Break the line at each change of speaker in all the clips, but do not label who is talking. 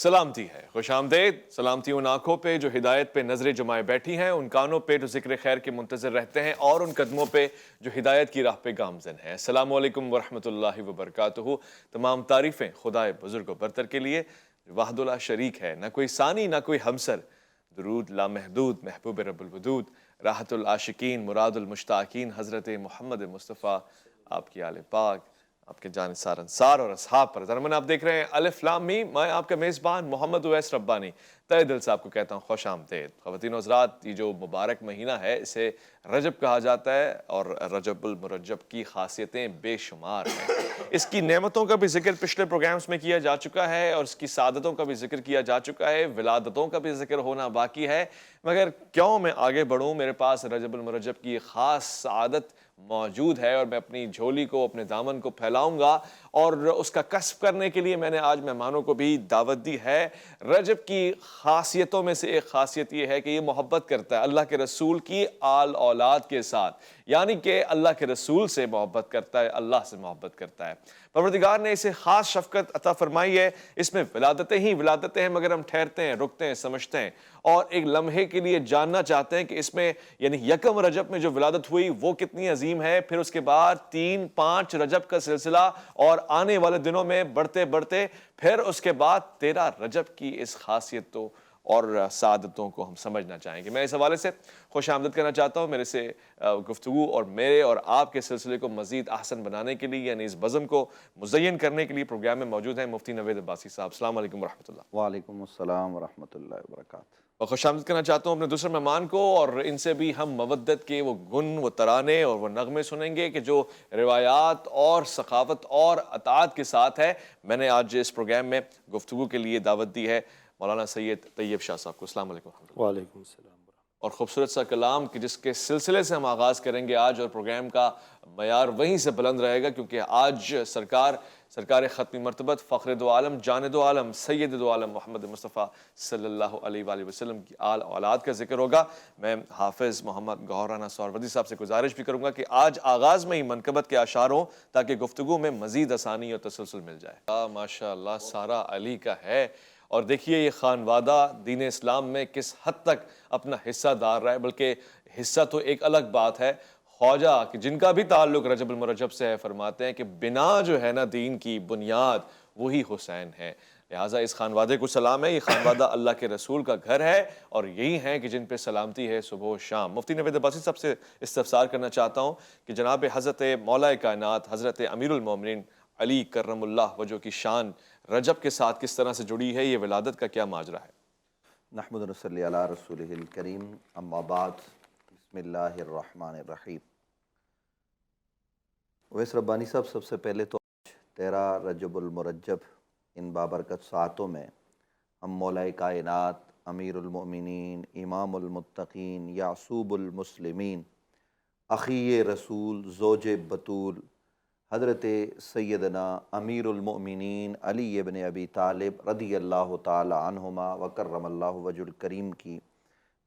سلامتی ہے، خوش آمدید۔ سلامتی ان آنکھوں پہ جو ہدایت پہ نظریں جمائے بیٹھی ہیں، ان کانوں پہ جو ذکر خیر کے منتظر رہتے ہیں، اور ان قدموں پہ جو ہدایت کی راہ پہ گامزن ہیں۔ السلام علیکم ورحمۃ اللہ وبرکاتہ۔ تمام تعریفیں خدائے بزرگ و برتر کے لیے جو وحدہ لا شریک ہے، نہ کوئی ثانی نہ کوئی ہمسر۔ درود لامحدود محبوب رب الودود، راحت العاشقین مراد المشتاقین حضرت محمد مصطفیٰ، آپ کی آل پاک، آپ کے جانثار انصار اور اصحاب پر ضرمن آپ دیکھ رہے ہیں الف لام میم۔ میں آپ کا میزبان محمد اویس ربانی تہہ دل سے آپ کو کہتا ہوں خوش آمدید۔ خواتین و حضرات، یہ جو مبارک مہینہ ہے اسے رجب کہا جاتا ہے، اور رجب المرجب کی خاصیتیں بے شمار ہیں۔ اس کی نعمتوں کا بھی ذکر پچھلے پروگرامز میں کیا جا چکا ہے، اور اس کی سعادتوں کا بھی ذکر کیا جا چکا ہے، ولادتوں کا بھی ذکر ہونا باقی ہے۔ مگر کیوں میں آگے بڑھوں، میرے پاس رجب المرجب کی خاص سعادت موجود ہے، اور میں اپنی جھولی کو، اپنے دامن کو پھیلاؤں گا، اور اس کا کسب کرنے کے لیے میں نے آج مہمانوں کو بھی دعوت دی ہے۔ رجب کی خاصیتوں میں سے ایک خاصیت یہ ہے کہ یہ محبت کرتا ہے اللہ کے رسول کی آل اولاد کے ساتھ، یعنی کہ اللہ کے رسول سے محبت کرتا ہے، اللہ سے محبت کرتا ہے۔ پروردگار نے اسے خاص شفقت عطا فرمائی ہے۔ اس میں ولادتیں ہی ولادتیں ہیں، مگر ہم ٹھہرتے ہیں، رکتے ہیں، سمجھتے ہیں، اور ایک لمحے کے لیے جاننا چاہتے ہیں کہ اس میں یعنی یکم رجب میں جو ولادت ہوئی وہ کتنی عظیم ہے، پھر اس کے بعد 3-5 رجب کا سلسلہ، اور آنے والے دنوں میں بڑھتے بڑھتے پھر اس کے بعد 13 رجب کی اس خاصیتوں اور سعادتوں کو ہم سمجھنا چاہیں گے۔ میں اس حوالے سے خوش آمدید کرنا چاہتا ہوں، میرے سے گفتگو اور میرے اور آپ کے سلسلے کو مزید احسن بنانے کے لیے، یعنی اس بزم کو مزین کرنے کے لیے پروگرام میں موجود ہیں مفتی نوید عباسی صاحب۔ السلام علیکم ورحمۃ اللہ۔
وعلیکم السلام ورحمۃ اللہ وبرکاتہ۔
اور خوش آمدید کرنا چاہتا ہوں اپنے دوسرے مہمان کو، اور ان سے بھی ہم مودت کے وہ گن، وہ ترانے اور وہ نغمے سنیں گے کہ جو روایات اور ثقافت اور اطاعت کے ساتھ ہے۔ میں نے آج اس پروگرام میں گفتگو کے لیے دعوت دی ہے مولانا سید طیب شاہ صاحب کو۔ السلام علیکم ورحمۃ اللہ۔
وعلیکم السلام۔
اور خوبصورت سا کلام کہ جس کے سلسلے سے ہم آغاز کریں گے آج، اور پروگرام کا معیار وہیں سے بلند رہے گا، کیونکہ آج سرکار ختمی مرتبت فخر دو عالم جان دو عالم سید دو عالم محمد مصطفیٰ صلی اللہ علیہ وآلہ وسلم کی آل اولاد کا ذکر ہوگا۔ میں حافظ محمد گوہر رانا سہروردی صاحب سے گزارش بھی کروں گا کہ آج آغاز میں ہی منقبت کے اشعار ہوں، تاکہ گفتگو میں مزید آسانی اور تسلسل مل جائے۔ ماشاء اللہ سارا علی کا ہے، اور دیکھیے یہ خانوادہ دین اسلام میں کس حد تک اپنا حصہ دار رہا ہے، بلکہ حصہ تو ایک الگ بات ہے۔ خواجہ کہ جن کا بھی تعلق رجب المرجب سے ہے، فرماتے ہیں کہ بنا جو ہے نا دین کی بنیاد وہی حسین ہے۔ لہٰذا اس خانوادے کو سلام ہے، یہ خانوادہ اللہ کے رسول کا گھر ہے، اور یہی ہیں کہ جن پہ سلامتی ہے صبح و شام۔ مفتی نوید عباسی صاحب سے استفسار کرنا چاہتا ہوں کہ جناب حضرت مولا کائنات حضرت امیر المومنین علی کرم اللہ وجہ کی شان رجب کے ساتھ کس طرح سے جڑی ہے، یہ ولادت کا کیا ماجرا ہے؟
نحمد و نصلی علی رسولہ الکریم، اما بعد، بسم اللہ الرحمن الرحیم۔ اویس ربانی صاحب، سب سے پہلے تو 13 رجب المرجب ان بابرکت ساعتوں میں ہم مولا کائنات امیر المؤمنین امام المتقین یعصوب المسلمین اخی رسول زوج بطول حضرت سیدنا امیر المؤمنین علی ابن ابی طالب رضی اللہ تعالی عنہما وکرم اللہ وجہ الکریم کی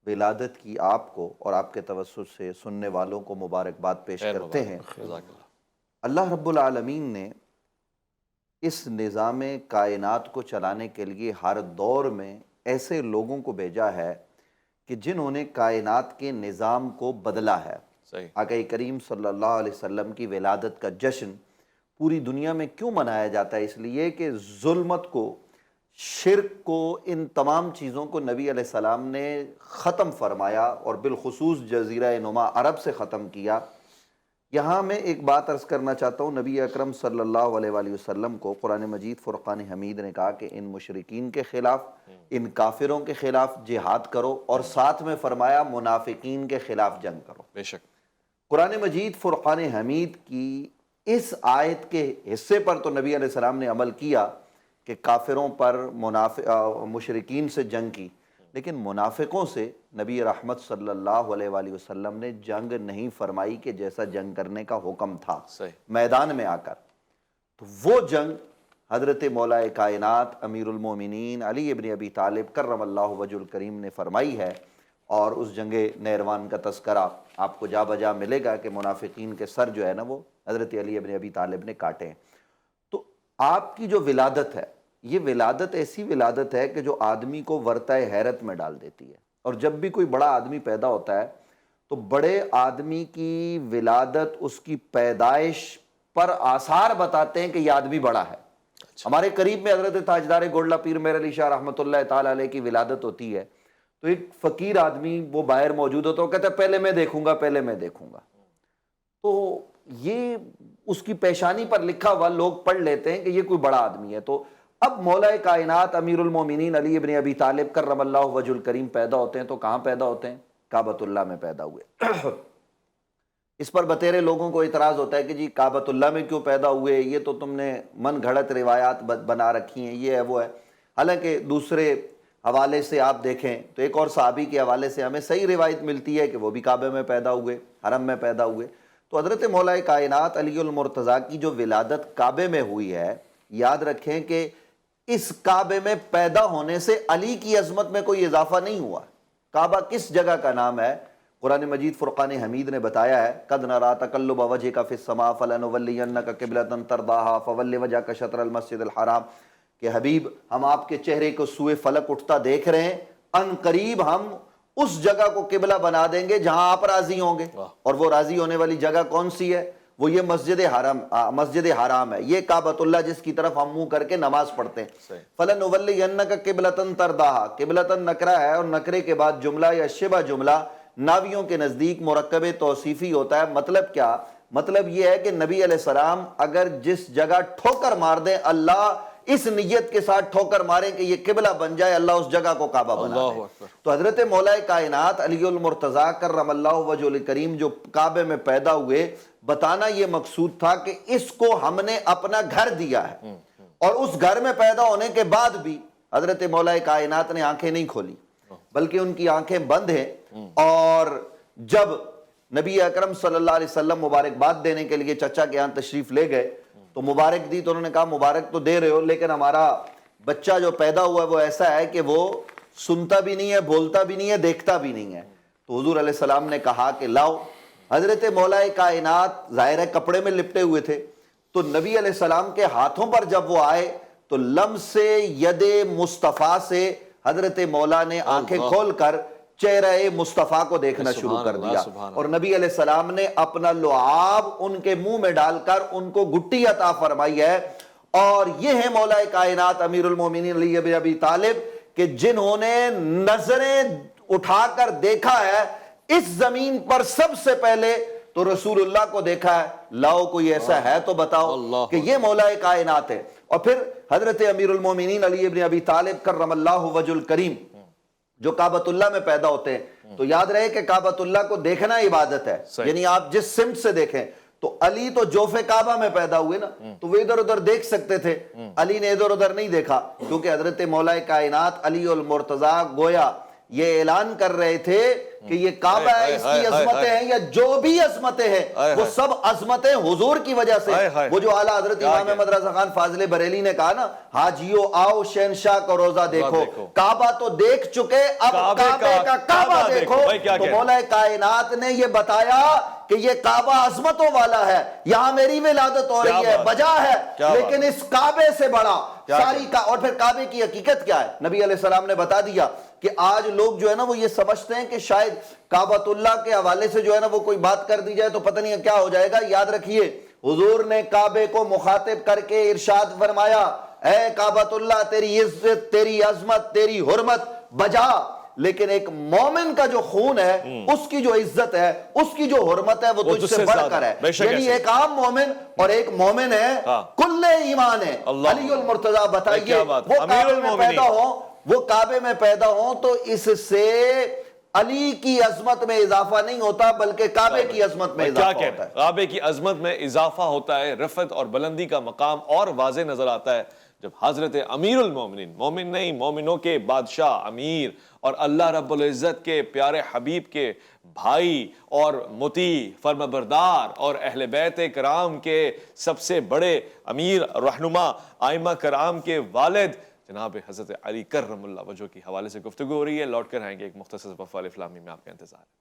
ولادت کی آپ کو اور آپ کے توسط سے سننے والوں کو مبارکباد پیش کرتے ہیں۔ اللہ رب العالمین نے اس نظام کائنات کو چلانے کے لیے ہر دور میں ایسے لوگوں کو بھیجا ہے کہ جنہوں نے کائنات کے نظام کو بدلا ہے۔ آقا کریم صلی اللہ علیہ وسلم کی ولادت کا جشن پوری دنیا میں کیوں منایا جاتا ہے؟ اس لیے کہ ظلمت کو، شرک کو، ان تمام چیزوں کو نبی علیہ السلام نے ختم فرمایا، اور بالخصوص جزیرہ نما عرب سے ختم کیا۔ یہاں میں ایک بات عرض کرنا چاہتا ہوں، نبی اکرم صلی اللہ علیہ وآلہ وسلم کو قرآن مجید فرقان حمید نے کہا کہ ان مشرکین کے خلاف، ان کافروں کے خلاف جہاد کرو، اور ساتھ میں فرمایا منافقین کے خلاف جنگ کرو۔
بے شک
قرآن مجید فرقان حمید کی اس آیت کے حصے پر تو نبی علیہ السلام نے عمل کیا کہ کافروں پر مشرکین سے جنگ کی، لیکن منافقوں سے نبی رحمت صلی اللہ علیہ وآلہ وسلم نے جنگ نہیں فرمائی کہ جیسا جنگ کرنے کا حکم تھا میدان میں آ کر۔ تو وہ جنگ حضرت مولا کائنات امیر المومنین علی ابن ابی طالب کرم اللہ وجہ الکریم نے فرمائی ہے، اور اس جنگ نیروان کا تذکرہ آپ کو جا بجا ملے گا کہ منافقین کے سر جو ہے نا وہ حضرت علی ابن ابی طالب نے کاٹے ہیں۔ تو آپ کی جو ولادت ہے یہ ولادت ایسی ولادت ہے کہ جو آدمی کو ورطۂ حیرت میں ڈال دیتی ہے. اور جب بھی کوئی بڑا آدمی پیدا ہوتا ہے تو بڑے آدمی کی ولادت اس کی پیدائش پر آثار بتاتے ہیں کہ یہ آدمی بڑا ہے. ہمارے قریب میں حضرت تاجدار گولڈا پیر میر علی شاہ رحمۃ اللہ تعالیٰ علیہ کی ولادت ہوتی ہے تو ایک فقیر آدمی وہ باہر موجود ہوتا ہے، وہ کہتا ہے پہلے میں دیکھوں گا، پہلے میں دیکھوں گا. تو یہ اس کی پیشانی پر لکھا ہوا لوگ پڑھ لیتے ہیں کہ یہ کوئی بڑا آدمی ہے. تو اب مولا کائنات امیر المومنین علی ابن ابی طالب کرم اللہ وجہ الکریم پیدا ہوتے ہیں تو کہاں پیدا ہوتے ہیں؟ کعبۃ اللہ میں پیدا ہوئے. اس پر بتیرے لوگوں کو اعتراض ہوتا ہے کہ جی کعبۃ اللہ میں کیوں پیدا ہوئے، یہ تو تم نے من گھڑت روایات بنا رکھی ہیں، یہ ہے وہ ہے. حالانکہ دوسرے حوالے سے آپ دیکھیں تو ایک اور صحابی کے حوالے سے ہمیں صحیح روایت ملتی ہے کہ وہ بھی کعبے میں پیدا ہوئے، حرم میں پیدا ہوئے. تو حضرت مولا کائنات علی المرتضیٰ کی جو ولادت کعبے میں ہوئی ہے، یاد رکھیں کہ اس کعبے میں پیدا ہونے سے علی کی عظمت میں کوئی اضافہ نہیں ہوا. کعبہ کس جگہ کا نام ہے؟ قرآن مجید فرقان حمید نے بتایا ہے قد نرا تقلب وجهك في السماء فلنولینک قبلۃ ترضاها فول وجهك شطر المسجد الحرام، کہ حبیب ہم آپ کے چہرے کو سوئے فلک اٹھتا دیکھ رہے ہیں، ان قریب ہم اس جگہ کو قبلہ بنا دیں گے جہاں آپ راضی ہوں گے. اور وہ راضی ہونے والی جگہ کون سی ہے؟ وہ یہ مسجد حرام ہے، یہ کعبۃ اللہ جس کی طرف ہم منہ کر کے نماز پڑھتے ہیں. فَلَنُوَلِّيَنَّكَ قِبْلَةً تَرْضَاهَا، قبلۃً نکرہ ہے اور نکرے کے بعد جملہ یا شبہ جملہ ناویوں کے نزدیک مرکب توصیفی ہوتا ہے. مطلب کیا؟ مطلب یہ ہے کہ نبی علیہ السلام اگر جس جگہ ٹھوکر مار دیں، اللہ اس نیت کے ساتھ ٹھوکر ماریں کہ یہ قبلہ بن جائے، اللہ اس جگہ کو کعبہ بنا دے. تو حضرت مولا کائنات علی المرتضیٰ کرم اللہ وجہ الکریم جو کعبے میں پیدا ہوئے، بتانا یہ مقصود تھا کہ اس کو ہم نے اپنا گھر دیا ہے. اور اس گھر میں پیدا ہونے کے بعد بھی حضرت مولا کائنات نے آنکھیں نہیں کھولی، بلکہ ان کی آنکھیں بند ہیں. اور جب نبی اکرم صلی اللہ علیہ وسلم مبارکباد دینے کے لیے چچا کے یہاں تشریف لے گئے تو مبارک دی، تو انہوں نے کہا مبارک تو دے رہے ہو لیکن ہمارا بچہ جو پیدا ہوا ہے وہ ایسا ہے کہ وہ سنتا بھی نہیں ہے، بولتا بھی نہیں ہے، دیکھتا بھی نہیں ہے. تو حضور علیہ السلام نے کہا کہ لاؤ. حضرت مولا کائنات ظاہر ہے کپڑے میں لپٹے ہوئے تھے، تو نبی علیہ السلام کے ہاتھوں پر جب وہ آئے تو لمس ید مصطفیٰ سے حضرت مولا نے آنکھیں کھول کر چہرہ مصطفیٰ کو دیکھنا شروع کر دیا. اور نبی علیہ السلام نے اپنا لعاب ان کے منہ میں ڈال کر ان کو گٹی عطا فرمائی ہے. اور یہ ہے مولا کائنات امیر المومنین علی بن ابی طالب کہ جنہوں نے نظریں اٹھا کر دیکھا ہے اس زمین پر سب سے پہلے تو رسول اللہ کو دیکھا ہے. لاؤ کوئی ایسا ہے تو بتاؤ کہ یہ مولا کائنات ہے. اور پھر حضرت امیر المومنین علی بن ابی طالب کرم اللہ وجہ الکریم جو کعبۃ اللہ میں پیدا ہوتے ہیں، تو یاد رہے کہ کعبۃ اللہ کو دیکھنا عبادت ہے. یعنی آپ جس سمت سے دیکھیں، تو علی تو جوف کعبہ میں پیدا ہوئے نا، تو وہ ادھر ادھر دیکھ سکتے تھے. علی نے ادھر ادھر نہیں دیکھا کیونکہ حضرت مولا کائنات علی المرتضیٰ گویا یہ اعلان کر رہے تھے کہ یہ کعبہ ہے، اس کی عظمتیں ہیں یا جو بھی عظمتیں ہیں وہ سب عظمتیں حضور کی وجہ سے. وہ جو اعلیٰ حضرت امام احمد رضا خان فاضل بریلی نے کہا نا، حاجیو آؤ شہنشاہ کا روزہ دیکھو، کعبہ تو دیکھ چکے اب کعبے کا کعبہ دیکھو. تو مولا کائنات نے یہ بتایا کہ یہ کعبہ عظمتوں والا ہے، یہاں میری ولادت ہو رہی ہے، بجا ہے، لیکن اس کعبے سے بڑا ساری کا. اور پھر کعبے کی حقیقت کیا ہے؟ نبی علیہ السلام نے بتا دیا کہ آج لوگ جو ہے نا وہ یہ سمجھتے ہیں کہ شاید کعبۃ اللہ کے حوالے سے جو ہے نا وہ کوئی بات کر دی جائے تو پتہ نہیں کیا ہو جائے گا. یاد رکھیے حضور نے کعبے کو مخاطب کر کے ارشاد فرمایا، اے کعبۃ اللہ تیری عزت، تیری عظمت، تیری حرمت بجا، لیکن ایک مومن کا جو خون ہے، اس کی جو عزت ہے، اس کی جو حرمت ہے، وہ تجھ سے بڑھ کر ہے. یعنی ایک عام مومن اور ایک مومن ہے، کل ایمان ہے. علی المرتضیٰ بتائیے وہ کعبے میں پیدا ہوں، وہ کعبے میں پیدا ہوں تو اس سے علی کی عظمت میں اضافہ نہیں ہوتا بلکہ کعبے کی عظمت میں اضافہ ہوتا ہے.
کعبے کی عظمت میں اضافہ ہوتا ہے، رفعت اور بلندی کا مقام اور واضح نظر آتا ہے جب حضرت امیر المومنین، مومن نہیں مومنوں کے بادشاہ امیر اور اللہ رب العزت کے پیارے حبیب کے بھائی اور مطیع فرمانبردار اور اہل بیت کرام کے سب سے بڑے امیر رہنما ائمہ کرام کے والد جناب حضرت علی کرم اللہ وجہ کی حوالے سے گفتگو ہو رہی ہے. لوٹ کر آئیں گے ایک مختصر وقفہ الف لام میم میں آپ کا انتظار ہے.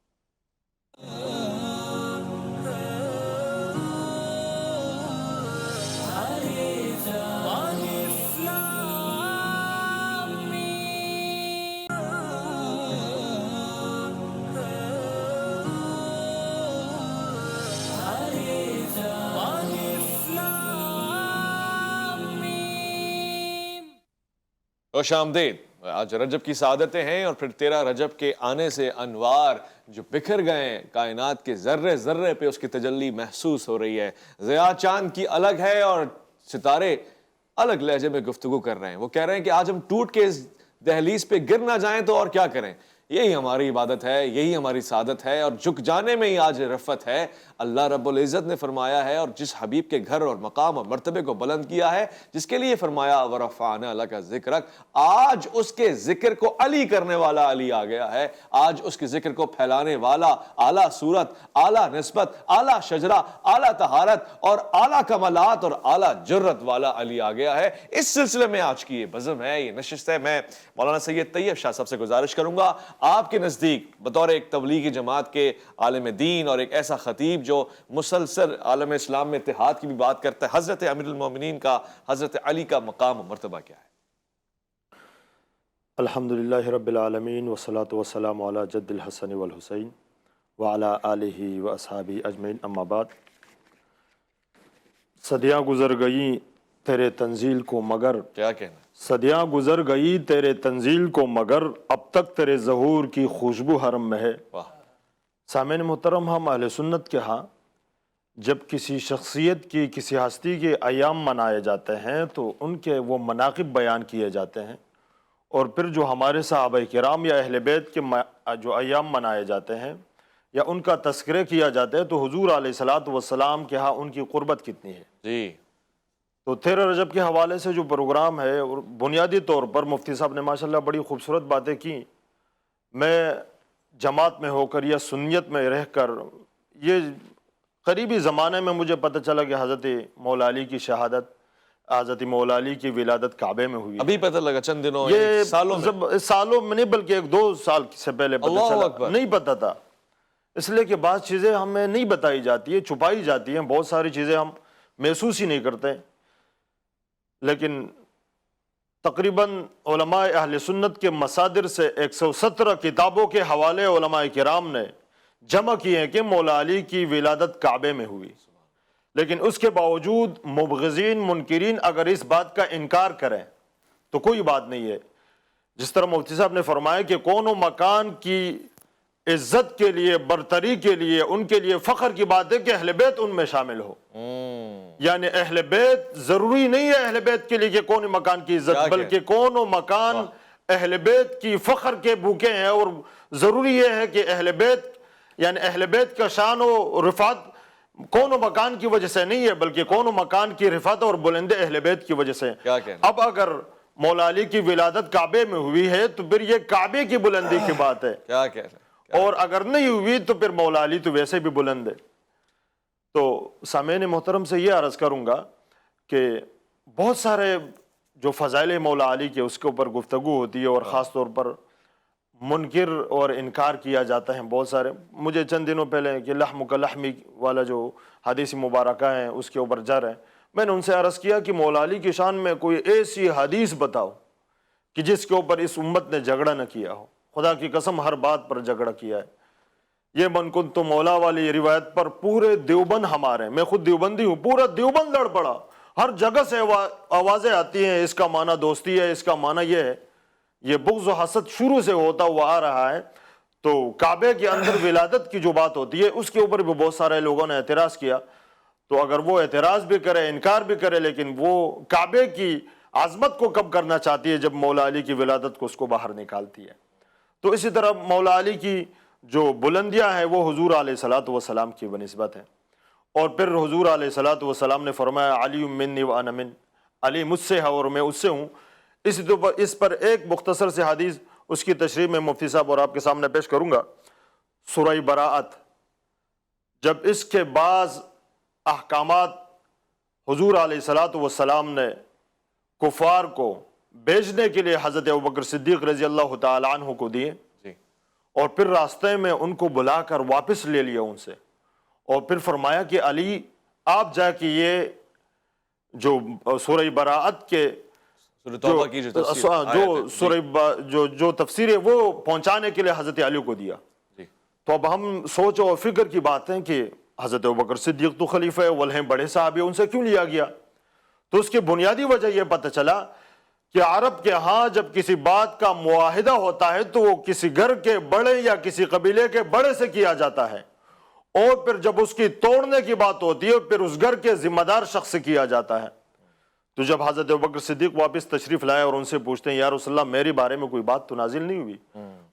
خوش آمدید۔ آج رجب کی سعادتیں ہیں اور پھر 13 رجب کے آنے سے انوار جو بکھر گئے ہیں، کائنات کے ذرے ذرے پہ اس کی تجلی محسوس ہو رہی ہے۔ ضیاء چاند کی الگ ہے اور ستارے الگ لہجے میں گفتگو کر رہے ہیں۔ وہ کہہ رہے ہیں کہ آج ہم ٹوٹ کے اس دہلیز پہ گر نہ جائیں تو اور کیا کریں، یہی ہماری عبادت ہے، یہی ہماری سعادت ہے، اور جھک جانے میں ہی آج رفت ہے۔ اللہ رب العزت نے فرمایا ہے، اور جس حبیب کے گھر اور مقام اور مرتبے کو بلند کیا ہے، جس کے لیے فرمایا ورفعنا لک ذکرک، آج اس کے ذکر کو علی کرنے والا علی آ گیا ہے۔ آج اس کے ذکر کو پھیلانے والا اعلیٰ صورت، اعلیٰ نسبت، اعلیٰ شجرہ، اعلیٰ طہارت اور اعلیٰ کمالات اور اعلیٰ جرت والا علی آ گیا ہے۔ اس سلسلے میں آج کی یہ بزم ہے، یہ نشست ہے۔ میں مولانا سید طیب شاہ صاحب سے گزارش کروں گا، آپ کے نزدیک بطور ایک تبلیغی جماعت کے عالم دین اور ایک ایسا خطیب جو مسلسل عالم اسلام میں اتحاد کی بھی بات کرتا ہے، حضرت امیر المومنین کا، حضرت علی کا مقام و مرتبہ کیا ہے؟
الحمدللہ رب العالمین والصلاة والسلام علی جد الحسن والحسین وعلی آلہ واصحابہ اجمعین، اما بعد۔ صدیاں گزر گئیں تیرے تنزیل کو مگر،
کیا کہنا؟
صدیاں گزر گئی تیرے تنزیل کو مگر، اب تک تیرے ظہور کی خوشبو حرم میں ہے۔
واہ،
سامعین محترم، ہم اہل سنت کے ہاں جب کسی شخصیت کی، کسی ہستی کے ایام منائے جاتے ہیں تو ان کے وہ مناقب بیان کیے جاتے ہیں، اور پھر جو ہمارے صحابہ کرام یا اہل بیت کے جو ایام منائے جاتے ہیں یا ان کا تذکرہ کیا جاتا ہے تو حضور علیہ الصلوۃ والسلام کے ہاں ان کی قربت کتنی ہے۔
جی،
تو 13 رجب کے حوالے سے جو پروگرام ہے، اور بنیادی طور پر مفتی صاحب نے ماشاءاللہ بڑی خوبصورت باتیں کی۔ میں جماعت میں ہو کر یا سنیت میں رہ کر، یہ قریبی زمانے میں مجھے پتہ چلا کہ حضرت مولا علی کی شہادت، حضرت مولا علی کی ولادت کعبے میں ہوئی۔
ابھی پتہ لگا، چند دنوں،
یہ
سالوں میں
نہیں بلکہ 1-2 سال سے پہلے پتہ
اللہ
چلا،
اکبر۔
نہیں پتہ تھا، اس لیے کہ بعض چیزیں ہمیں نہیں بتائی جاتی ہیں، چھپائی جاتی ہیں، بہت ساری چیزیں ہم محسوس ہی نہیں کرتے۔ لیکن تقریباً علماء اہل سنت کے مصادر سے 117 کتابوں کے حوالے علماء کرام نے جمع کیے ہیں کہ مولا علی کی ولادت کعبے میں ہوئی، لیکن اس کے باوجود مبغضین، منکرین اگر اس بات کا انکار کریں تو کوئی بات نہیں ہے۔ جس طرح مفتی صاحب نے فرمایا کہ کون و مکان کی عزت کے لیے، برتری کے لیے، ان کے لیے فخر کی بات ہے کہ اہل بیت ان میں شامل ہو۔ یعنی اہل بیت ضروری نہیں ہے اہل بیت کے لیے کہ کون مکان کی عزت، بلکہ کون و مکان اہل بیت کی فخر کے بھوکے ہیں، اور ضروری یہ ہے کہ اہل بیت، یعنی اہل بیت کا شان و رفعت کون و مکان کی وجہ سے نہیں ہے، بلکہ کون و مکان کی رفعت اور بلندی اہل بیت کی وجہ سے۔ اب اگر مولا علی کی ولادت کعبے میں ہوئی ہے تو پھر یہ کعبے کی بلندی کی بات ہے،
کیا کہہ رہے ہیں؟
اور اگر نہیں ہوئی تو پھر مولا علی تو ویسے بھی بلند ہے۔ تو سامعین محترم سے یہ عرض کروں گا کہ بہت سارے جو فضائل مولا علی کے اس کے اوپر گفتگو ہوتی ہے، اور خاص طور پر منکر اور انکار کیا جاتا ہے بہت سارے۔ مجھے چند دنوں پہلے کہ لحم کا لحمی والا جو حدیث مبارکہ ہیں اس کے اوپر جر ہے، میں نے ان سے عرض کیا کہ مولا علی کی شان میں کوئی ایسی حدیث بتاؤ کہ جس کے اوپر اس امت نے جھگڑا نہ کیا ہو۔ خدا کی قسم ہر بات پر جھگڑا کیا ہے۔ یہ من کنت مولا والی روایت پر پورے دیوبند ہمارے، میں خود دیوبندی ہوں، پورا دیوبند لڑ پڑا، ہر جگہ سے آوازیں آتی ہیں، اس کا معنی دوستی ہے، اس کا معنی یہ ہے۔ یہ بغض و حسد شروع سے ہوتا ہوا آ رہا ہے۔ تو کعبے کے اندر ولادت کی جو بات ہوتی ہے اس کے اوپر بھی بہت سارے لوگوں نے اعتراض کیا۔ تو اگر وہ اعتراض بھی کرے، انکار بھی کرے، لیکن وہ کعبے کی عظمت کو کب کرنا چاہتی ہے جب مولا علی کی ولادت کو اس کو باہر نکالتی ہے۔ تو اسی طرح مولا علی کی جو بلندیاں ہیں وہ حضور علیہ الصلوۃ والسلام کی بنسبت ہیں، اور پھر حضور علیہ الصلوۃ والسلام نے فرمایا علی منی وانا من، علی مجھ سے ہے اور میں اس سے ہوں۔ اس پر ایک مختصر سے حدیث، اس کی تشریح میں مفتی صاحب اور آپ کے سامنے پیش کروں گا۔ سورہ براءت، جب اس کے بعض احکامات حضور علیہ الصلوۃ والسلام نے کفار کو بھیجنے کے لیے حضرت ابوبکر صدیق رضی اللہ تعالی عنہ کو دیے، اور پھر راستے میں ان کو بلا کر واپس لے لیا ان سے، اور پھر فرمایا کہ علی آپ جا کے یہ جو سورہ براءت کے جو تفسیر ہے وہ پہنچانے کے لیے حضرت علی کو دیا۔ تو اب ہم سوچ اور فکر کی بات ہے کہ حضرت ابوبکر صدیق تو خلیفہ ہے، والہیں بڑے صحابی، ان سے کیوں لیا گیا؟ تو اس کی بنیادی وجہ یہ پتہ چلا کہ عرب کے ہاں جب کسی بات کا معاہدہ ہوتا ہے تو وہ کسی گھر کے بڑے یا کسی قبیلے کے بڑے سے کیا جاتا ہے، اور پھر جب اس کی توڑنے کی بات ہوتی ہے پھر اس گھر کے ذمہ دار شخص سے کیا جاتا ہے۔ تو جب حضرت ابوبکر صدیق واپس تشریف لائے اور ان سے پوچھتے ہیں یا رسول اللہ میرے بارے میں کوئی بات تو نازل نہیں ہوئی؟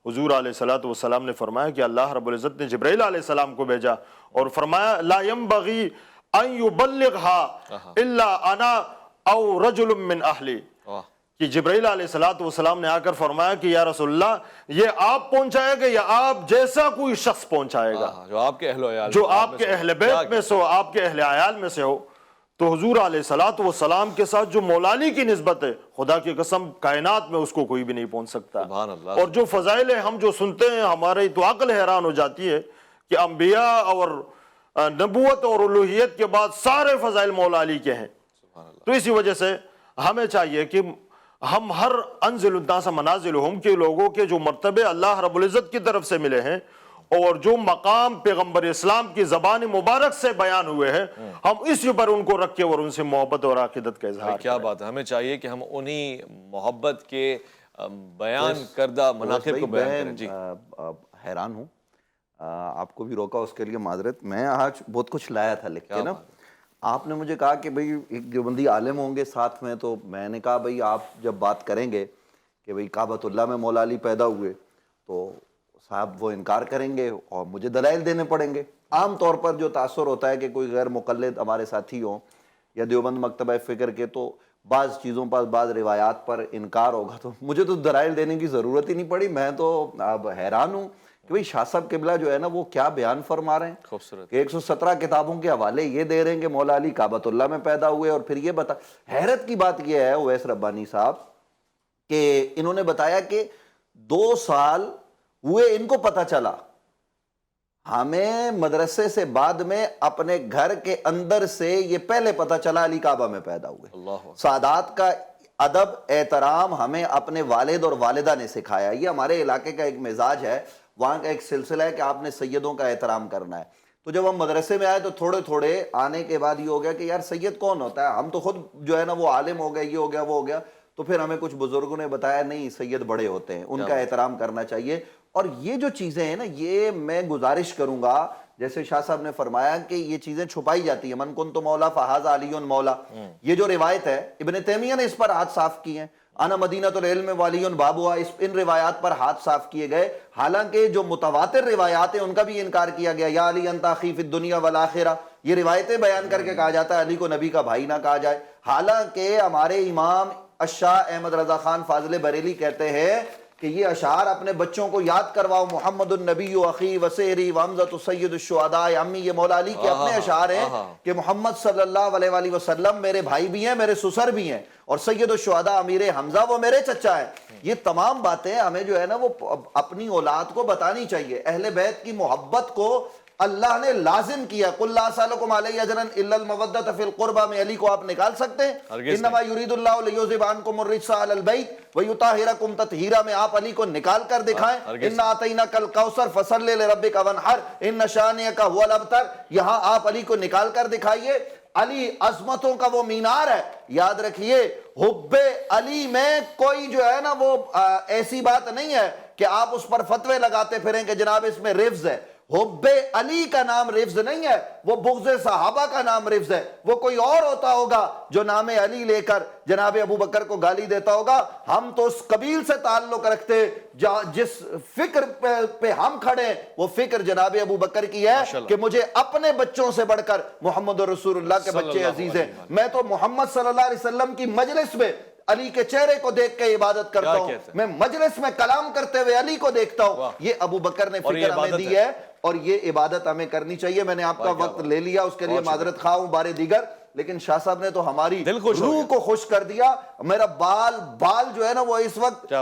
حضور علیہ الصلوۃ والسلام نے فرمایا کہ اللہ رب العزت نے جبرائیل علیہ السلام کو بھیجا اور فرمایا لا ينبغي ان يبلغها الا انا او رجل من اہلی، کہ جبرائیل علیہ الصلوۃ والسلام نے آ کر فرمایا کہ یا رسول اللہ یہ آپ پہنچائے گا یا آپ جیسا کوئی شخص پہنچائے گا
جو آپ کے اہل و عیال
جو آپ کے اہل بیت میں سے ہو، آپ کے اہل عیال میں سے ہو۔ تو حضور علیہ الصلوۃ والسلام کے ساتھ جو مولا علی کی نسبت ہے، خدا کی قسم کائنات میں اس کو کوئی بھی نہیں پہنچ سکتا۔
سبحان اللہ۔
اور جو فضائل ہم جو سنتے ہیں ہمارے تو عقل حیران ہو جاتی ہے کہ انبیاء اور نبوت اور الوہیت کے بعد سارے فضائل مولا علی کے ہیں۔ تو اسی وجہ سے ہمیں چاہیے کہ ہم ہر انزل الناس منازلہم کے لوگوں کے جو مرتبے اللہ رب العزت کی طرف سے ملے ہیں اور جو مقام پیغمبر اسلام کی زبان مبارک سے بیان ہوئے ہیں، ہم اسی پر ان کو رکھ کے اور ان سے محبت اور عقیدت کا اظہار
کیا بات ہے، ہمیں چاہیے کہ ہم انہی محبت کے بیان کردہ مناقب کو بیان کریں۔ جی
حیران ہوں، آپ کو بھی روکا اس کے لیے معذرت۔ میں آج بہت کچھ لایا تھا لکھ کے نا، آپ نے مجھے کہا کہ بھئی ایک دیوبندی عالم ہوں گے ساتھ میں، تو میں نے کہا بھئی آپ جب بات کریں گے کہ بھئی کعبۃ اللہ میں مولا علی پیدا ہوئے تو صاحب وہ انکار کریں گے اور مجھے دلائل دینے پڑیں گے۔ عام طور پر جو تاثر ہوتا ہے کہ کوئی غیر مقلد ہمارے ساتھی ہوں یا دیوبند مکتبہ فکر کے، تو بعض چیزوں پر بعض روایات پر انکار ہوگا تو مجھے تو دلائل دینے کی ضرورت ہی نہیں پڑی۔ میں تو اب حیران ہوں کہ بھئی شاہ صاحب قبلہ جو ہے نا وہ کیا بیان فرما رہے ہیں
خوبصورت
کہ 117 کتابوں کے حوالے یہ دے رہے ہیں کہ مولا علی کعبۃ اللہ میں پیدا ہوئے، اور پھر یہ بتا حیرت کی بات یہ ہے اویس ربانی صاحب کہ انہوں نے بتایا کہ 2 سال ہوئے ان کو پتہ چلا، ہمیں مدرسے سے بعد میں اپنے گھر کے اندر سے یہ پہلے پتہ چلا علی کعبہ میں پیدا ہوئے۔
اللہ
سادات کا ادب احترام ہمیں اپنے والد اور والدہ نے سکھایا۔ یہ ہمارے علاقے کا ایک مزاج ہے، وہاں کا ایک سلسلہ ہے کہ آپ نے سیدوں کا احترام کرنا ہے۔ تو جب ہم مدرسے میں آئے تو تھوڑے تھوڑے آنے کے بعد یہ ہو گیا کہ یار سید کون ہوتا ہے، ہم تو خود جو ہے نا وہ عالم ہو گئے، یہ ہو گیا وہ ہو گیا۔ تو پھر ہمیں کچھ بزرگوں نے بتایا نہیں، سید بڑے ہوتے ہیں، ان کا احترام کرنا چاہیے۔ اور یہ جو چیزیں ہیں نا، یہ میں گزارش کروں گا، جیسے شاہ صاحب نے فرمایا کہ یہ چیزیں چھپائی جاتی ہیں، من کنت مولا فہذا علی مولا، یہ جو روایت ہے ابن تیمیہ نے اس پر ہاتھ صاف کیے ہیں، انا مدینۃ العلم والی بابوا، ان روایات پر ہاتھ صاف کیے گئے۔ حالانکہ جو متواتر روایات ہیں ان کا بھی انکار کیا گیا، یا علی انت اخی فی الدنیا والآخرہ، یہ روایتیں بیان کر کے کہا جاتا ہے علی کو نبی کا بھائی نہ کہا جائے۔ حالانکہ ہمارے امام الشاہ احمد رضا خان فاضل بریلی کہتے ہیں کہ یہ اشعار اپنے بچوں کو یاد کرواؤ، محمد النبی و اخی وسیری وحمزۃ سید الشہداء امی، یہ مولا علی کے اپنے اشعار ہیں کہ محمد صلی اللہ علیہ وآلہ وسلم میرے بھائی بھی ہیں، میرے سسر بھی ہیں، اور سید الشہداء امیر حمزہ وہ میرے چچا ہیں۔ یہ تمام باتیں ہمیں جو ہے نا وہ اپنی اولاد کو بتانی چاہیے۔ اہل بیت کی محبت کو اللہ نے لازم کیا، قل لا اسألکم علیہ اجرا الا المودۃ فی القربى میں علی کو آپ نکال سکتے ہیں؟ انما یرید اللہ لیذھب عنکم الرجس اہل البیت ویطہرکم تطہیرا میں آپ علی کو نکال کر دکھائیں۔ انا اعطیناک الکوثر فصل لربک وانحر ان شانئک ھو الابتر، یہاں آپ علی کو نکال کر دکھائیے۔ علی عظمتوں کا وہ مینار ہے، یاد رکھیے حب علی میں کوئی جو ہے نا وہ ایسی بات نہیں ہے کہ آپ اس پر فتوے لگاتے پھریں کہ جناب اس میں رفض ہے۔ حب علی کا نام رفض نہیں ہے، وہ بغض صحابہ کا نام رفض ہے۔ وہ کوئی اور ہوتا ہوگا جو نام علی لے کر جناب ابو بکر کو گالی دیتا ہوگا۔ ہم تو اس قبیل سے تعلق رکھتے جس فکر پہ ہم کھڑے، وہ فکر جناب ابو بکر کی ہے کہ مجھے اپنے بچوں سے بڑھ کر محمد رسول اللہ کے بچے عزیز ہیں۔ میں تو محمد صلی اللہ علیہ وسلم کی مجلس میں علی کے چہرے کو دیکھ کے عبادت کرتا ہوں، میں مجلس میں کلام کرتے ہوئے علی کو دیکھتا ہوں۔ یہ ابو بکر نے فکر ہمیں دی ہے اور یہ عبادت ہمیں کرنی چاہیے۔ میں نے آپ کا وقت لے لیا، اس کے لیے معذرت خواہ ہوں بارے دیگر، لیکن شاہ صاحب نے تو ہماری روح کو خوش کر دیا۔ میرا بال جو ہے نا وہ اس وقت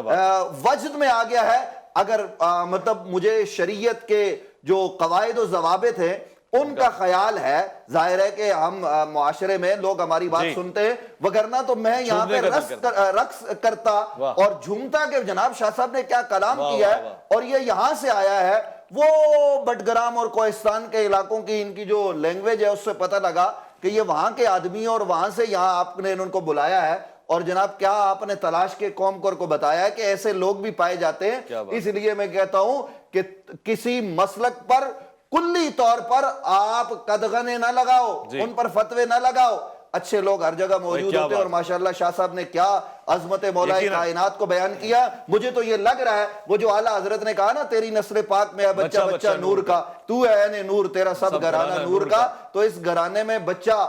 وجد میں آ گیا ہے۔ اگر مطلب مجھے شریعت کے جو قواعد و ضوابط ہیں ان کا خیال ہے، ظاہر ہے کہ ہم معاشرے میں لوگ ہماری بات سنتے ہیں، وگرنہ تو میں یہاں پہ رقص کرتا اور جھومتا کہ جناب شاہ صاحب نے کیا کلام کیا ہے، اور یہ یہاں سے آیا ہے۔ وہ بٹگرام اور کوہستان کے علاقوں کی ان کی جو لینگویج ہے اس سے پتہ لگا کہ یہ وہاں کے آدمی اور وہاں سے یہاں آپ نے ان کو بلایا ہے، اور جناب کیا آپ نے تلاش کے قوم کو بتایا کہ ایسے لوگ بھی پائے جاتے ہیں؟ اس لیے میں کہتا ہوں کہ کسی مسلک پر کلی طور پر آپ قدغنے نہ لگاؤ، ان پر فتوے نہ لگاؤ. اچھے لوگ ہر جگہ موجود ہوتے ہیں، اور ماشاءاللہ شاہ صاحب نے کیا عظمت مولا کائنات کو بیان کیا. مجھے تو یہ لگ رہا ہے وہ جو اعلیٰ حضرت نے کہا نا تیری نسل پاک میں ہے بچہ بچہ نور کا، تو ہے عین نور تیرا سب گھرانہ نور کا. تو اس گھرانے میں بچہ،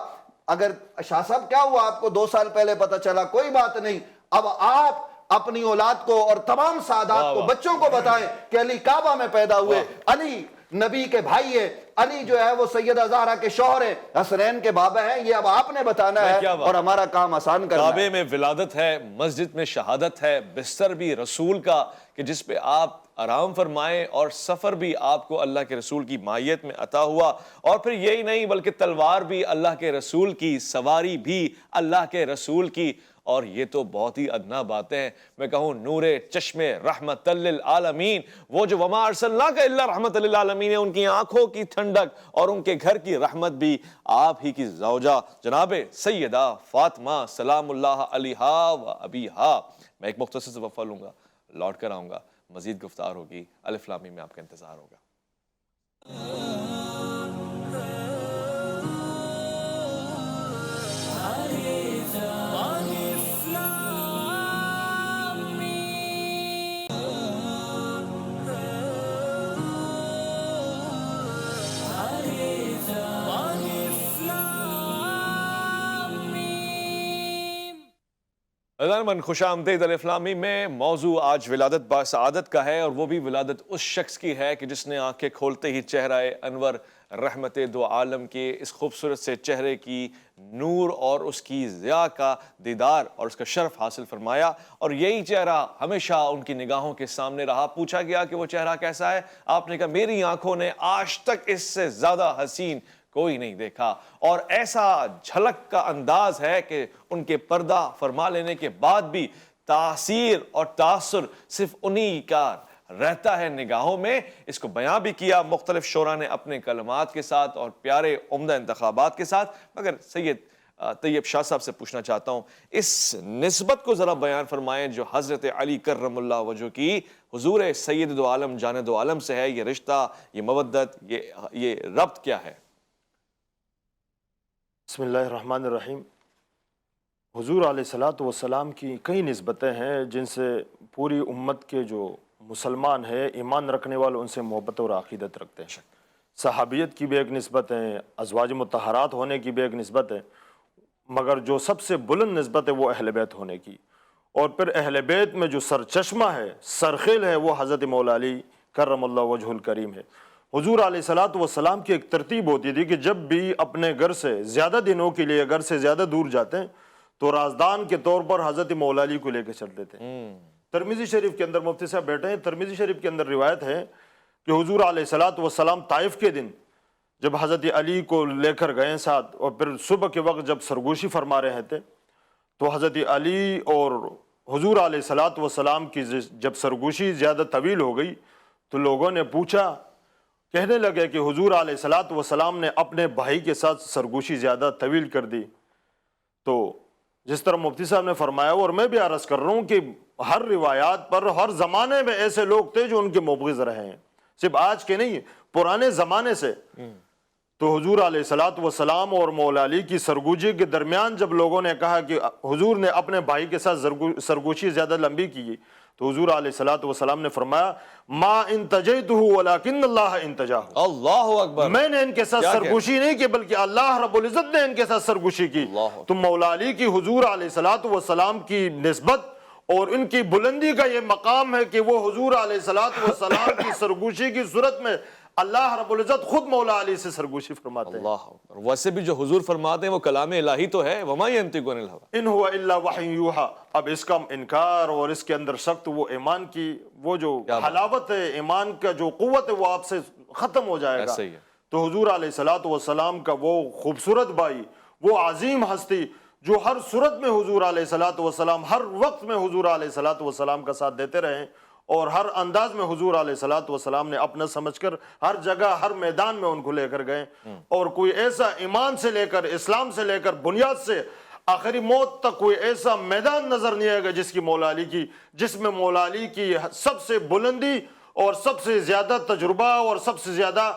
اگر شاہ صاحب کیا ہوا آپ کو 2 سال پہلے پتہ چلا، کوئی بات نہیں، اب آپ اپنی اولاد کو اور تمام سادات کو بچوں کو بتائیں کہ علی کعبہ میں پیدا ہوئے، علی نبی کے بھائی ہے، علی جو ہے وہ سیدہ زہرا کے شوہر ہیں، حسنین کے بابا ہیں. یہ اب آپ نے بتانا ہے اور ہمارا کام آسان کرنا ہے.
کعبے میں ولادت ہے، مسجد میں شہادت ہے، بستر بھی رسول کا کہ جس پہ آپ آرام فرمائیں، اور سفر بھی آپ کو اللہ کے رسول کی مائیت میں عطا ہوا. اور پھر یہی نہیں بلکہ تلوار بھی اللہ کے رسول کی، سواری بھی اللہ کے رسول کی. اور یہ تو بہت ہی ادنا باتیں ہیں. میں کہوں نور چشم رحمت للعالمین، وہ جو وما ارسلناک الا رحمت للعالمین ہے، ان کی آنکھوں کی ٹھنڈک اور ان کے گھر کی رحمت بھی آپ ہی کی زوجہ جناب سیدہ فاطمہ سلام اللہ علیہا و ابیہا. میں ایک مختصر سے وقفہ لوں گا، لوٹ کر آؤں گا، مزید گفتار ہوگی. الف لام میم میں آپ کا انتظار ہوگا. من خوش آمدید الف لام میم میں. موضوع آج ولادت باسعادت کا ہے، اور وہ بھی ولادت اس شخص کی ہے کہ جس نے آنکھیں کھولتے ہی چہرہ انور رحمت دو عالم کے اس خوبصورت سے چہرے کی نور اور اس کی ضیاء کا دیدار اور اس کا شرف حاصل فرمایا. اور یہی چہرہ ہمیشہ ان کی نگاہوں کے سامنے رہا. پوچھا گیا کہ وہ چہرہ کیسا ہے؟ آپ نے کہا میری آنکھوں نے آج تک اس سے زیادہ حسین کوئی نہیں دیکھا. اور ایسا جھلک کا انداز ہے کہ ان کے پردہ فرما لینے کے بعد بھی تاثیر اور تاثر صرف انہی کا رہتا ہے نگاہوں میں. اس کو بیان بھی کیا مختلف شعراء نے اپنے کلمات کے ساتھ اور پیارے عمدہ انتخابات کے ساتھ. مگر سید طیب شاہ صاحب سے پوچھنا چاہتا ہوں، اس نسبت کو ذرا بیان فرمائیں جو حضرت علی کرم اللہ وجہ کی حضور سید دو عالم جان دو عالم سے ہے. یہ رشتہ، یہ مودت، یہ ربط کیا ہے؟
بسم اللہ الرحمن الرحیم. حضور علیہ الصلوۃ والسلام کی کئی نسبتیں ہیں جن سے پوری امت کے جو مسلمان ہیں، ایمان رکھنے والے، ان سے محبت اور عقیدت رکھتے ہیں. صحابیت کی بھی ایک نسبت ہے، ازواج مطہرات ہونے کی بھی ایک نسبت ہے، مگر جو سب سے بلند نسبت ہے وہ اہل بیت ہونے کی. اور پھر اہل بیت میں جو سرچشمہ ہے، سرخیل ہے، وہ حضرت مولا علی کرم اللہ وجہ الکریم ہے. حضور علیہ الصلوۃ والسلام کی ایک ترتیب ہوتی تھی کہ جب بھی اپنے گھر سے زیادہ دنوں کے لیے گھر سے زیادہ دور جاتے ہیں تو رازدان کے طور پر حضرت مولا علی کو لے کے چلتے تھے. ترمذی شریف کے اندر، مفتی صاحب بیٹھے ہیں، ترمذی شریف کے اندر روایت ہے کہ حضور علیہ الصلوۃ والسلام طائف کے دن جب حضرت علی کو لے کر گئے ساتھ، اور پھر صبح کے وقت جب سرگوشی فرما رہے تھے تو حضرت علی اور حضور علیہ الصلوۃ والسلام کی جب سرگوشی زیادہ طویل ہو گئی تو لوگوں نے پوچھا، کہنے لگے کہ حضور علیہ الصلوۃ والسلام نے اپنے بھائی کے ساتھ سرگوشی زیادہ طویل کر دی. تو جس طرح مفتی صاحب نے فرمایا، اور میں بھی عرض کر رہا ہوں کہ ہر روایات پر ہر زمانے میں ایسے لوگ تھے جو ان کے مبغض رہے ہیں، صرف آج کے نہیں، پرانے زمانے سے. تو حضور علیہ الصلوۃ والسلام اور مولا علی کی سرگوشی کے درمیان جب لوگوں نے کہا کہ حضور نے اپنے بھائی کے ساتھ سرگوشی زیادہ لمبی کی، تو حضور علیہ الصلوۃ والسلام نے فرمایا، ما انتجیتہ ولکن اللہ انتجاہ. اللہ اکبر. میں نے ان کے ساتھ سرگوشی نہیں کی بلکہ اللہ رب العزت نے ان کے ساتھ سرگوشی کی. تو مولا علی کی حضور علیہ الصلوۃ والسلام کی نسبت اور ان کی بلندی کا یہ مقام ہے کہ وہ حضور علیہ الصلوۃ والسلام کی سرگوشی کی صورت میں اللہ رب العزت خود مولا علی سے سرگوشی فرماتے ہیں.
اللہ اکبر. ویسے بھی جو حضور فرماتے ہیں وہ کلام الہی تو ہے، وما ينطق عن الهوى
ان هو الا وحی یوحی. اب اس کا انکار اور اس کے اندر سخت وہ ایمان کی وہ جو حلاوت ہے، ایمان کا جو قوت ہے، وہ آپ سے ختم ہو جائے گا. تو حضور علیہ الصلوۃ والسلام کا وہ خوبصورت بھائی، وہ عظیم ہستی جو ہر صورت میں حضور علیہ الصلوۃ والسلام، ہر وقت میں حضور علیہ الصلوۃ والسلام کا ساتھ دیتے رہے، اور ہر انداز میں حضور علیہ الصلوۃ والسلام نے اپنا سمجھ کر ہر جگہ ہر میدان میں ان کو لے کر گئے. اور کوئی ایسا ایمان سے لے کر، اسلام سے لے کر، بنیاد سے آخری موت تک کوئی ایسا میدان نظر نہیں آئے گا جس میں مولا علی کی سب سے بلندی اور سب سے زیادہ تجربہ اور سب سے زیادہ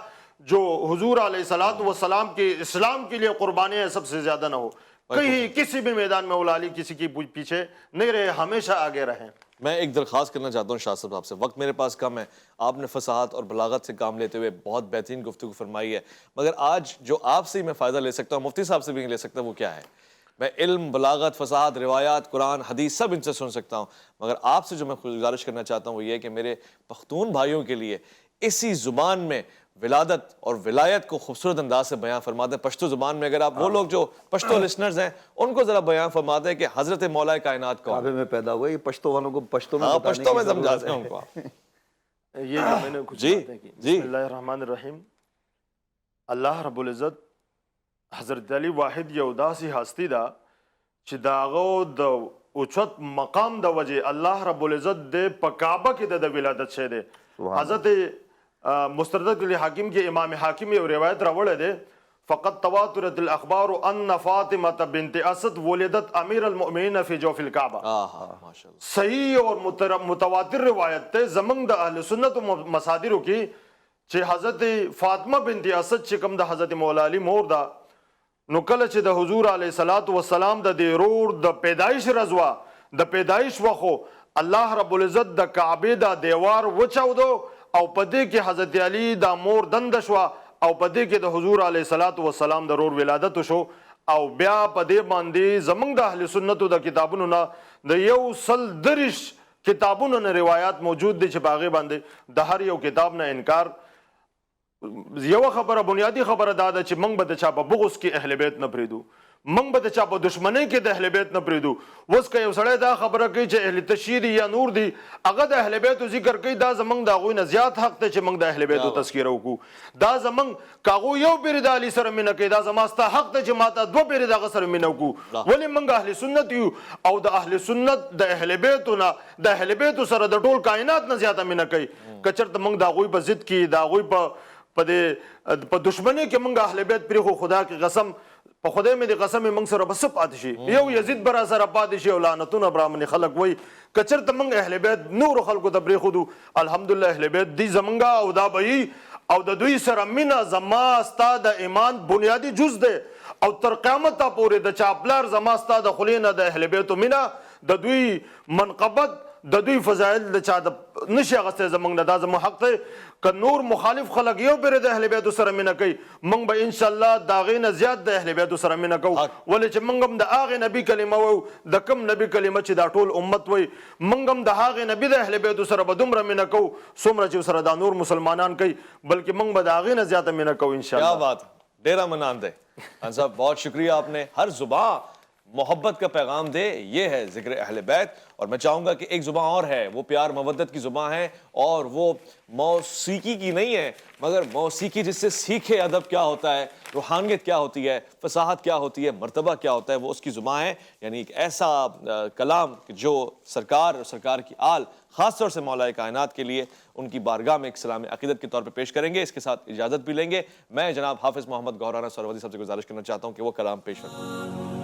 جو حضور علیہ الصلوۃ والسلام کے اسلام کے لیے قربانیاں سب سے زیادہ نہ ہو. کہیں کسی بھی میدان میں مولا علی کسی کی پیچھے نہیں رہے, ہمیشہ آگے رہیں.
میں ایک درخواست کرنا چاہتا ہوں شاہ صاحب آپ سے, وقت میرے پاس کم ہے, آپ نے فصاحت اور بلاغت سے کام لیتے ہوئے بہت بہترین گفتگو فرمائی ہے, مگر آج جو آپ سے میں فائدہ لے سکتا ہوں, مفتی صاحب سے بھی نہیں لے سکتا, وہ کیا ہے؟ میں علم, بلاغت, فصاحت, روایات, قرآن, حدیث سب ان سے سن سکتا ہوں, مگر آپ سے جو میں گزارش کرنا چاہتا ہوں وہ یہ ہے کہ میرے پختون بھائیوں کے لیے اسی زبان میں ولادت اور ولایت کو خوبصورت انداز سے بیان فرما دیں, پشتو زبان میں. اگر آپ وہ لوگ جو پشتو لسنرز ہیں ان کو ذرا بیان فرما دیں کہ حضرت مولا کائنات کون
کعبے میں پیدا ہوئے, یہ پشتو والوں کو پشتو میں بتانے
پشتو
کی
میں
ضرورت
سمجھاتے ہیں
ہے.
ان کو.
یہ جو میں نے کچھ باتیں کی, بسم اللہ الرحمن الرحیم. اللہ رب العزت حضرت علی واحد یو داسې هستی ده چې د هغه د اوچت مقام د وجې الله رب العزت د په کعبه کې د ولادت شوی دی. حضرت مستدرک الحاکم کې امام حاکم یو روایت راوړی دی, فقط تواترت الاخبار ان فاطمه بنت اسد ولدت امیر المؤمنین فی جوف الکعبہ. صحیح اور متواتر روایت ته زمنګ د اهل سنت و مصادرو کې چې حضرت فاطمه بنت اسد چې کوم د حضرت مولا علی مور ده, نو کله چې د حضور علیه الصلاۃ والسلام د ضرور د پیدایش رضوا د پیدایش وخو الله رب العزت د کعبه د دیوار وچاودو او پدې کې حضرت علی د مور دند شوا او پدې کې د حضور علیه الصلاۃ والسلام د ضرور ولادت شو. او بیا پدې باندې زمنګ د اهل سنتو د کتابونو نه د یو سل درش کتابونو نه روایت موجود دي چې باغې باندې د هر یو کتاب نه انکار. یو خبره, بنیادی خبره دا ده چې موږ به د چا په بغض کې اهل بیت نه پرېږدو, موږ به د چا په دشمنۍ کې د اهل بیت نه پرېږدو. اوس که یو سړی دا خبره کوي چې اهل تشیع دي یا نور دي, هغه د اهل بیتو ذکر کوي, دا زموږ د هغوی نه زیات حق دی چې موږ د اهل بیتو تذکیره وکړو. دا زموږ که هغوی یو پیرې د علي سره مینه کوي, دا زما ستا حق دی چې ما ته دوه پیرې د هغه سره مینه وکړو. ولې موږ اهل سنت یو او د اهل سنت د اهل بیتو نه د اهل بیتو سره د ټول کائنات نه زیاته مینه کوي. که چېرته موږ د هغوی په ضد کې د هغوی په دشمنۍ کې موږ اهل بیت پرېښو, خدا کې قسم, په خدای مې د قسم موږ سره به څه پاتې شي؟ یو یزید به را سره پاتې شي او لعنتونه به رامنې خلک وایي. که چېرته موږ اهل بیت نورو خلکو ته پرېښودو, الحمدلله اهل بیت دی زمونږه او دا به یي, او د دوی سره مینه زما ستا د ایمان بنیادی جز دی. او تر قیامته پورې د چا پلار زما ستا د خولې نه د اهل بیتو مینه, د دوی منقبت, د دوی فضایل د چا د نشي اخیستی زمونږ نه, دا زموږ حق دی. که نور مخالف خلک یو پیرې د اهل بیتو سره مینه کوي, موږ به انشاءالله د هغې نه زیات د اهل بیتو سره مینه کوو. ولې چې موږ هم د هغې نبي کلمه وایو, د کوم نبي کلمه چې دا ټول امت وایي, موږ هم د هغې نبي د اهل بیتو سره به دومره مینه کوو څومره چې سره دا نور مسلمانان کوي, بلکې موږ به د هغې نه زیاته مینه کوو انشاءالله.
کیا بات, ڈیرا مناند ہے خان صاحب, بہت شکریہ. آپ نے ہر زبان محبت کا پیغام دے, یہ ہے ذکر اہل بیت. اور میں چاہوں گا کہ ایک زبان اور ہے, وہ پیار مودت کی زبان ہے, اور وہ موسیقی کی نہیں ہے, مگر موسیقی جس سے سیکھے ادب کیا ہوتا ہے, روحانیت کیا ہوتی ہے, فصاحت کیا ہوتی ہے, مرتبہ کیا ہوتا ہے, وہ اس کی زبان ہے. یعنی ایک ایسا کلام جو سرکار اور سرکار کی آل خاص طور سے مولا کائنات کے لیے ان کی بارگاہ میں ایک سلام عقیدت کے طور پہ پیش کریں گے. اس کے ساتھ اجازت بھی لیں گے. میں جناب حافظ محمد گوہرانہ سہروردی صاحب سے گزارش کرنا چاہتا ہوں کہ وہ کلام پیش کریں.